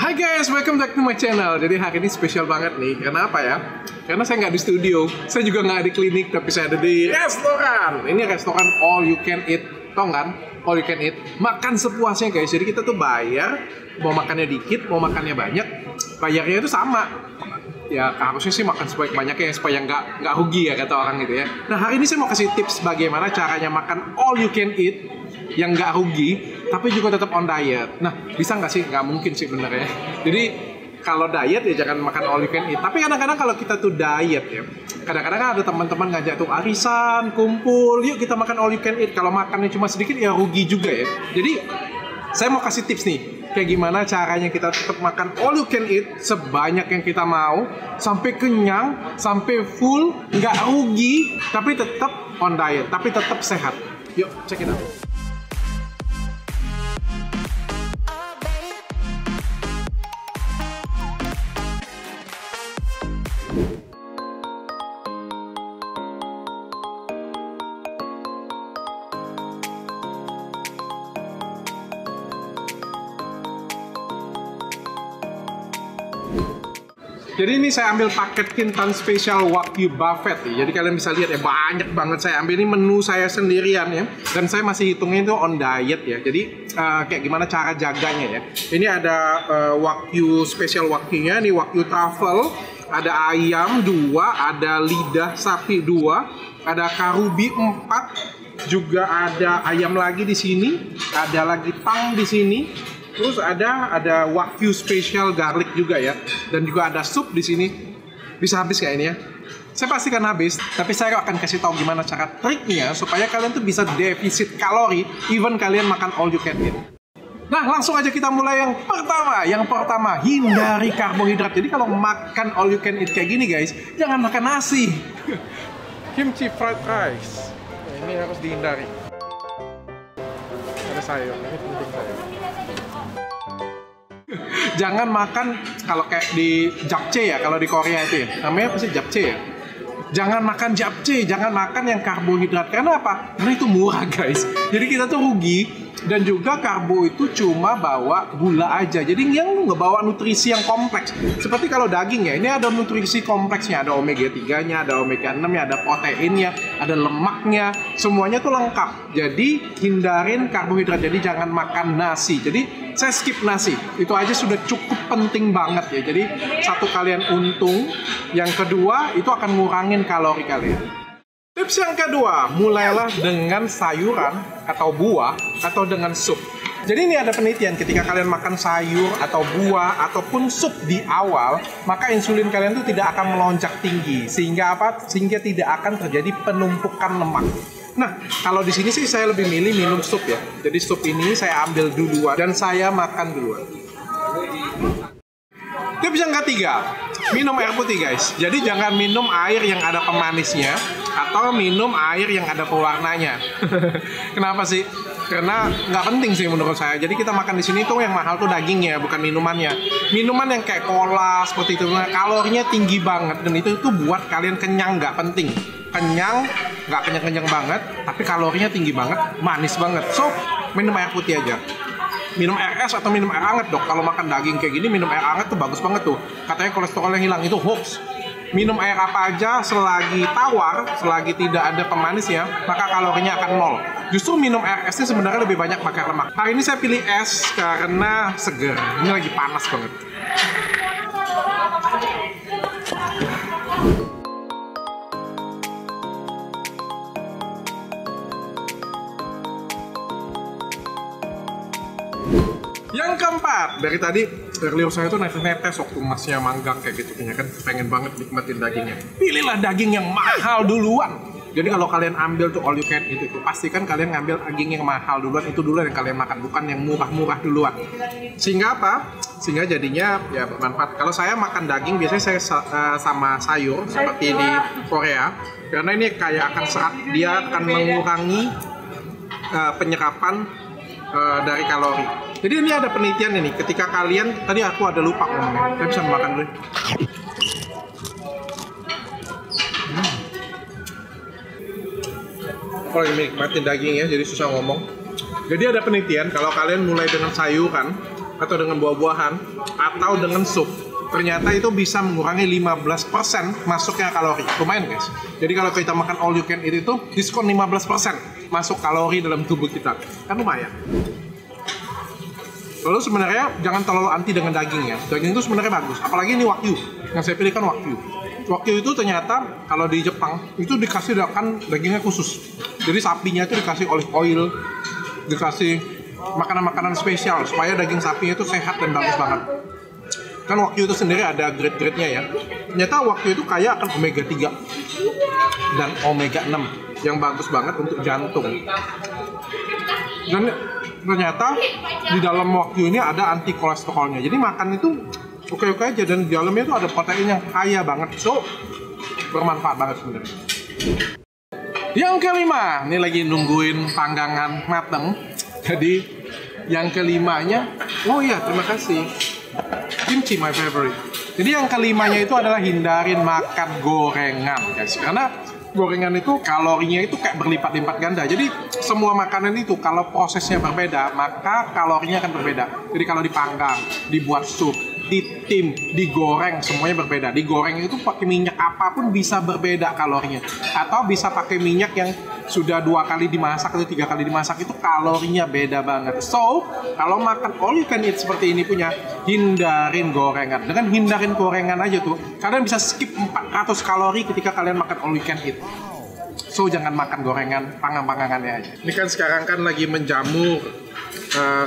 Hai guys, welcome back to my channel. Jadi hari ini spesial banget nih. Karena apa ya? Karena saya nggak di studio, saya juga nggak di klinik, tapi saya ada di restoran. Ini restoran all you can eat, tau kan? All you can eat, makan sepuasnya guys. Jadi kita tuh bayar, mau makannya dikit, mau makannya banyak, bayarnya itu sama. Ya harusnya sih makan sebanyak-banyaknya supaya nggak rugi ya kata orang gitu ya. Nah hari ini saya mau kasih tips bagaimana caranya makan all you can eat yang nggak rugi tapi juga tetap on diet. Nah bisa nggak sih? Nggak mungkin sih benernya. Jadi kalau diet ya jangan makan all you can eat. Tapi kadang-kadang kalau kita tuh diet ya, kadang-kadang kan ada teman-teman ngajak tuh arisan, kumpul, yuk kita makan all you can eat. Kalau makannya cuma sedikit ya rugi juga ya. Jadi saya mau kasih tips nih, kayak gimana caranya kita tetap makan all you can eat sebanyak yang kita mau, sampai kenyang, sampai full, nggak rugi, tapi tetap on diet, tapi tetap sehat. Yuk, check it out. Jadi ini saya ambil paket Kintan Special Wagyu Buffet ya. Jadi kalian bisa lihat ya, banyak banget saya ambil. Ini menu saya sendirian ya. Dan saya masih hitungnya itu on diet ya. Jadi kayak gimana cara jaganya ya. Ini ada Wagyu Special Wagyunya, ini Wagyu Truffle. Ada ayam 2, ada lidah sapi 2, ada karubi 4, juga ada ayam lagi di sini, ada lagi tang di sini. Terus ada Wagyu Special Garlic juga ya, dan juga ada sup di sini. Bisa habis kayak ini ya. Saya pastikan habis, tapi saya akan kasih tahu gimana cara triknya supaya kalian tuh bisa defisit kalori, even kalian makan all you can eat. Nah, langsung aja kita mulai yang pertama. Yang pertama, hindari karbohidrat. Jadi kalau makan all you can eat kayak gini guys, jangan makan nasi. Kimchi fried rice. Nah, ini harus dihindari. Ada sayur, ini penting sayur. Jangan makan kalau kayak di japchae ya, kalau di Korea itu ya. Namanya apa sih, japchae ya? Jangan makan japchae, jangan makan yang karbohidrat. Karena apa? Karena itu murah guys. Jadi kita tuh rugi. Dan juga karbo itu cuma bawa gula aja. Jadi yang nggak bawa nutrisi yang kompleks. Seperti kalau daging ya, ini ada nutrisi kompleksnya. Ada omega 3-nya, ada omega 6-nya, ada proteinnya, ada lemaknya. Semuanya tuh lengkap. Jadi hindarin karbohidrat. Jadi jangan makan nasi. Jadi saya skip nasi. Itu aja sudah cukup penting banget ya. Jadi satu, kalian untung. Yang kedua, itu akan ngurangin kalori kalian. Tips yang kedua, mulailah dengan sayuran atau buah atau dengan sup. Jadi ini ada penelitian, ketika kalian makan sayur atau buah ataupun sup di awal, maka insulin kalian itu tidak akan melonjak tinggi. Sehingga apa? Sehingga tidak akan terjadi penumpukan lemak. Nah, kalau di sini sih saya lebih milih minum sup ya. Jadi sup ini saya ambil duluan dan saya makan duluan. Tips yang ketiga, minum air putih guys. Jadi jangan minum air yang ada pemanisnya atau minum air yang ada pewarnanya. Kenapa sih? Karena nggak penting sih menurut saya. Jadi kita makan di sini tuh yang mahal tuh dagingnya, bukan minumannya. Minuman yang kayak cola seperti itu, kalorinya tinggi banget dan itu buat kalian kenyang, nggak penting. Kenyang, nggak kenyang-kenyang banget, tapi kalorinya tinggi banget, manis banget. So, minum air putih aja. Minum air es atau minum air hangat dok. Kalau makan daging kayak gini minum air hangat tuh bagus banget tuh. Katanya kolesterolnya hilang, itu hoax. Minum air apa aja selagi tawar, selagi tidak ada pemanisnya, maka kalorinya akan 0. Justru minum air esnya sebenarnya lebih banyak bakar lemak. Hari ini saya pilih es karena seger. Ini lagi panas banget. Yang keempat, dari tadi liur saya tuh netes-netes waktu masnya manggang kayak gitu, kan pengen banget nikmatin dagingnya. Pilihlah daging yang mahal duluan. Jadi kalau kalian ambil tuh all you can eat itu, pastikan kalian ngambil daging yang mahal duluan, itu duluan yang kalian makan, bukan yang murah-murah duluan. Sehingga apa? Sehingga jadinya ya bermanfaat. Kalau saya makan daging biasanya saya sama sayur seperti di Korea, karena ini kayak akan serat, dia akan mengurangi penyerapan dari kalori. Jadi ini ada penelitian ini, ketika kalian, tadi aku ada lupa ngomongnya, saya bisa makan dulu. Aku lagi menikmatin daging ya, jadi susah ngomong. Jadi ada penelitian, kalau kalian mulai dengan sayuran, atau dengan buah-buahan atau dengan sup, ternyata itu bisa mengurangi 15% masuknya kalori. Lumayan guys. Jadi kalau kita makan all you can eat itu diskon 15% masuk kalori dalam tubuh kita. Kan lumayan. Lalu sebenarnya jangan terlalu anti dengan daging ya. Daging itu sebenarnya bagus. Apalagi ini Wagyu. Yang saya pilih kan Wagyu. Wagyu itu ternyata kalau di Jepang itu dikasih kan dagingnya khusus. Jadi sapinya itu dikasih olive oil, dikasih makanan-makanan spesial supaya daging sapinya itu sehat dan bagus banget. Kan Wagyu itu sendiri ada grade-grade-nya ya. Ternyata Wagyu itu kaya akan omega 3 dan omega 6 yang bagus banget untuk jantung. Dan ternyata di dalam Wagyu ini ada anti kolesterolnya. Jadi makan itu oke-oke aja, dan di dalamnya itu ada protein yang kaya banget. So, bermanfaat banget sebenarnya. Yang kelima, ini lagi nungguin panggangan mateng. Jadi yang kelimanya, oh iya terima kasih, kimchi my favorite. Jadi yang kelimanya itu adalah hindarin makan gorengan guys, karena gorengan itu kalorinya itu kayak berlipat-lipat ganda. Jadi semua makanan itu kalau prosesnya berbeda maka kalorinya akan berbeda. Jadi kalau dipanggang, dibuat sup, ditim, digoreng, semuanya berbeda. Digoreng itu pakai minyak apapun bisa berbeda kalorinya. Atau bisa pakai minyak yang sudah 2 kali dimasak atau 3 kali dimasak, itu kalorinya beda banget. So, kalau makan all you can eat seperti ini punya, hindarin gorengan. Dengan hindarin gorengan aja tuh, kalian bisa skip 400 kalori ketika kalian makan all you can eat. So, jangan makan gorengan, panggang-panggangannya aja. Ini kan sekarang kan lagi menjamur.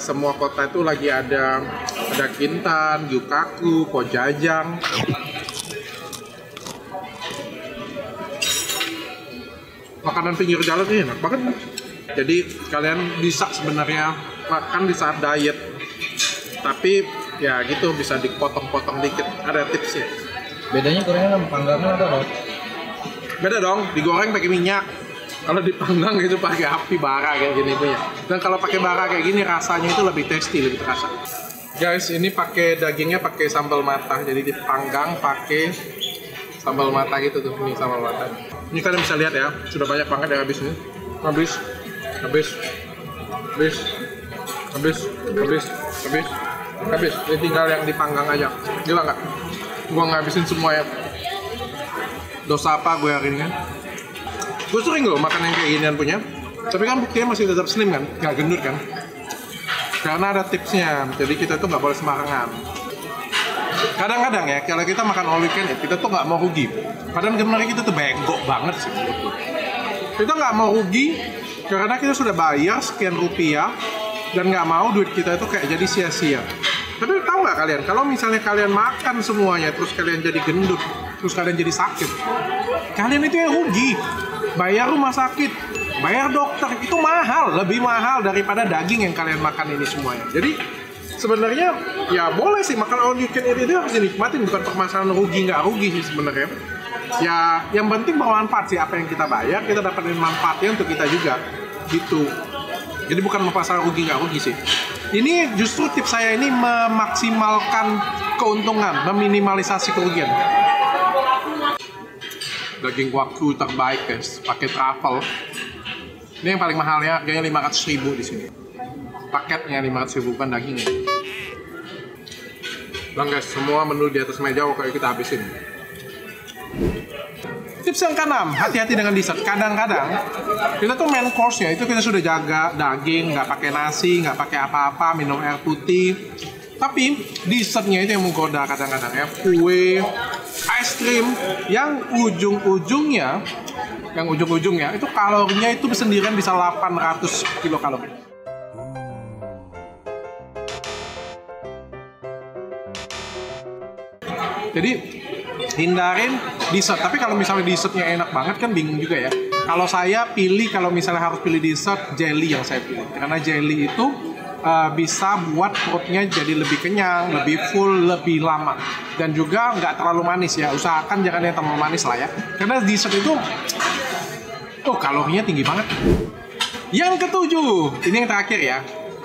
Semua kota itu lagi ada Kintan, Gyukaku, Pojajang. Makanan pinggir jalan ini enak banget. Jadi kalian bisa sebenarnya makan di saat diet, tapi ya gitu bisa dipotong-potong dikit. Ada tipsnya. Bedanya gorengan sama panggangan apa dong? Beda dong, digoreng pakai minyak. Kalau dipanggang itu pakai api bara kayak gini punya. Dan kalau pakai bara kayak gini rasanya itu lebih tasty, lebih terasa. Guys, ini pakai dagingnya pakai sambal matah. Jadi dipanggang pakai sambal matah gitu tuh. Ini sambal matah. Ini kalian bisa lihat ya, sudah banyak banget yang habis ini. Habis. Ini tinggal yang dipanggang aja. Gila nggak? Gua ngabisin semua ya. Dosa apa gue hari ini kan? Gue sering loh makan yang kayak ginian punya, tapi kan buktinya masih tetap slim kan, nggak gendut kan? Karena ada tipsnya, jadi kita tuh nggak boleh sembarangan. Kadang-kadang ya, kalau kita makan all you can eat, kita tuh nggak mau rugi. Padahal sebenarnya kita tuh bego banget sih. Kita nggak mau rugi karena kita sudah bayar sekian rupiah dan nggak mau duit kita itu kayak jadi sia-sia. Tapi tahu nggak kalian, kalau misalnya kalian makan semuanya, terus kalian jadi gendut, terus kalian jadi sakit, kalian itu yang rugi. Bayar rumah sakit, bayar dokter, itu mahal, lebih mahal daripada daging yang kalian makan ini semuanya. Jadi sebenarnya ya boleh sih makan all you can eat itu harus dinikmatin, bukan permasalahan rugi nggak rugi sih sebenarnya. Ya yang penting bermanfaat sih, apa yang kita bayar kita dapetin manfaatnya untuk kita juga gitu. Jadi bukan masalah rugi nggak rugi sih. Ini justru tips saya ini memaksimalkan keuntungan, meminimalisasi kerugian. Daging Wagyu terbaik guys, pakai truffle. Ini yang paling mahalnya, harganya 500.000 di sini. Paketnya 500.000 bukan dagingnya. Bang guys, semua menu di atas meja kayak kita habisin. Tips yang keenam, hati-hati dengan dessert. Kadang-kadang kita tuh main course-nya itu kita sudah jaga daging, nggak pakai nasi, nggak pakai apa-apa, minum air putih. Tapi dessertnya itu yang menggoda kadang-kadang ya. Kue, es krim, yang ujung-ujungnya itu kalorinya itu sendirian bisa 800 kilokalori. Jadi hindarin dessert. Tapi kalau misalnya dessertnya enak banget kan bingung juga ya. Kalau saya pilih, kalau misalnya harus pilih dessert, jelly yang saya pilih. Karena jelly itu bisa buat perutnya jadi lebih kenyang, lebih full, lebih lama. Dan juga nggak terlalu manis ya. Usahakan jangan yang terlalu manis lah ya. Karena dessert itu kalorinya tinggi banget. Yang ketujuh, ini yang terakhir ya.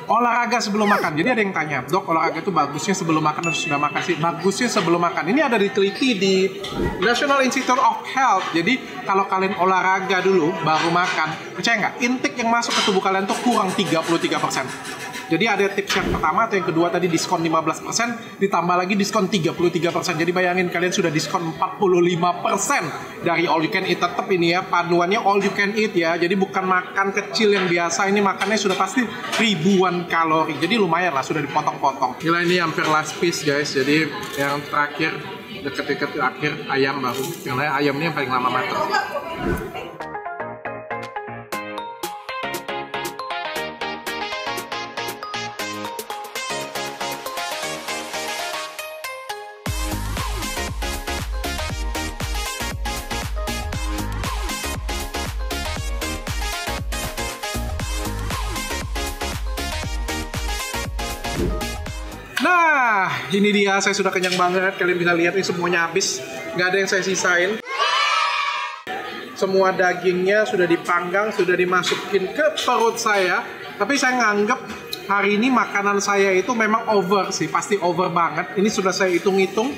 Olahraga sebelum makan. Jadi ada yang tanya, dok, olahraga itu bagusnya sebelum makan atau sudah makan sih? Bagusnya sebelum makan. Ini ada diteliti di National Institute of Health. Jadi kalau kalian olahraga dulu baru makan, percaya nggak? Intake yang masuk ke tubuh kalian tuh kurang 33%. Jadi ada tips yang pertama atau yang kedua tadi diskon 15%, ditambah lagi diskon 33%. Jadi bayangin kalian sudah diskon 45% dari all you can eat. Tetap ini ya, paduannya all you can eat ya. Jadi bukan makan kecil yang biasa, ini makannya sudah pasti ribuan kalori. Jadi lumayan lah, sudah dipotong-potong. Gila, ini hampir last piece guys. Jadi yang terakhir, deket-deket akhir ayam baru. Karena ayamnya yang paling lama matang. Nah, ini dia, saya sudah kenyang banget. Kalian bisa lihat nih semuanya habis, nggak ada yang saya sisain. Semua dagingnya sudah dipanggang, sudah dimasukin ke perut saya. Tapi saya nganggep hari ini makanan saya itu memang over sih, pasti over banget. Ini sudah saya hitung-hitung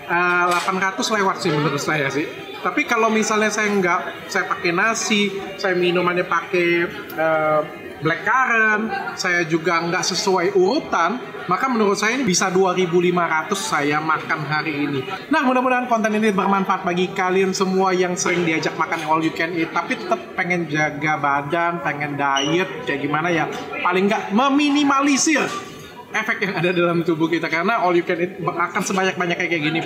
800 lewat sih menurut saya sih. Tapi kalau misalnya saya nggak, saya pakai nasi, saya minumannya pakai blackcurrant, saya juga nggak sesuai urutan, maka menurut saya ini bisa 2.500 saya makan hari ini. Nah, mudah-mudahan konten ini bermanfaat bagi kalian semua yang sering diajak makan all you can eat, tapi tetap pengen jaga badan, pengen diet, kayak gimana ya, paling nggak meminimalisir efek yang ada dalam tubuh kita, karena all you can eat akan sebanyak-banyaknya kayak gini.